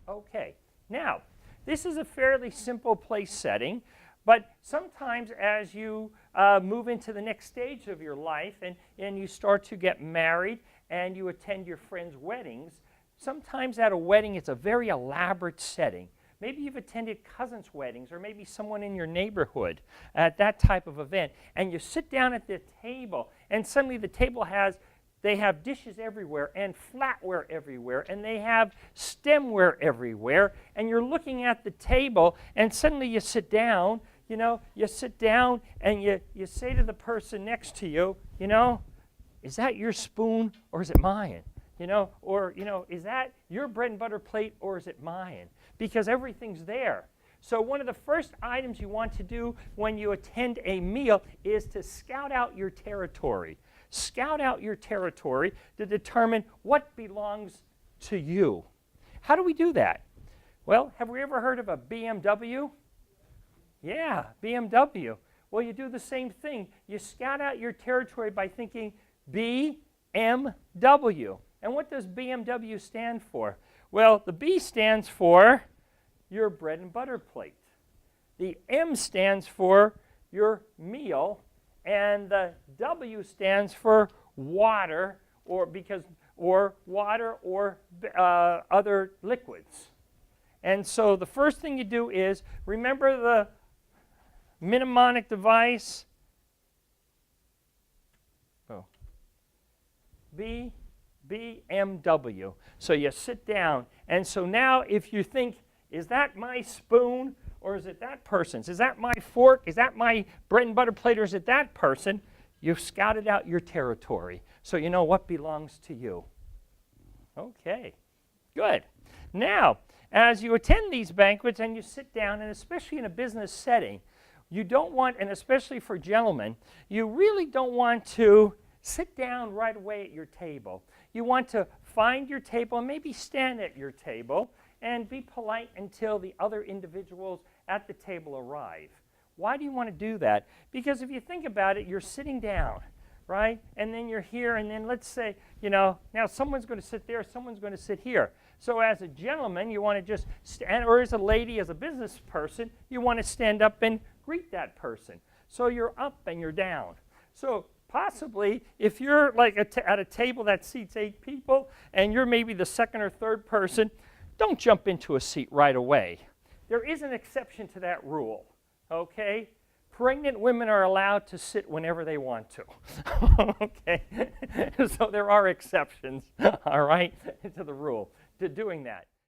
Okay. Now, this is a fairly simple place setting, but sometimes as you move into the next stage of your life and you start to get married and you attend your friends' weddings, sometimes at a wedding it's a very elaborate setting. Maybe you've attended cousins' weddings or maybe someone in your neighborhood at that type of event, and you sit down at the table and suddenly the table they have dishes everywhere and flatware everywhere and they have stemware everywhere, and you're looking at the table and suddenly you sit down, you sit down and you say to the person next to you, is that your spoon or is it mine? Is that your bread and butter plate or is it mine? Because everything's there. So one of the first items you want to do when you attend a meal is to scout out your territory. Scout out your territory to determine what belongs to you. How do we do that? Well, have we ever heard of a BMW? Yeah, BMW. Well, you do the same thing. You scout out your territory by thinking BMW. And what does BMW stand for? Well, the B stands for your bread and butter plate. The M stands for your meal, and the W stands for water, or water or other liquids. And so the first thing you do is remember the mnemonic device. BMW. So you sit down, and so now if you think, is that my spoon or is it that person's? Is that my fork? Is that my bread and butter plate or is it that person? You've scouted out your territory, so you know what belongs to you. Okay, good. Now, as you attend these banquets and you sit down, and especially in a business setting, you don't want, and especially for gentlemen, you really don't want to sit down right away at your table. You want to find your table and maybe stand at your table and be polite until the other individuals at the table arrive. Why do you want to do that? Because if you think about it, you're sitting down, right? And then you're here, and then let's say, now someone's going to sit there, someone's going to sit here. So as a gentleman, you want to just stand, or as a lady, as a business person, you want to stand up and greet that person. So you're up and you're down. So possibly, if you're like at a table that seats 8 people, and you're maybe the second or third person, don't jump into a seat right away. There is an exception to that rule, okay? Pregnant women are allowed to sit whenever they want to, okay? So there are exceptions, all right, to the rule, to doing that.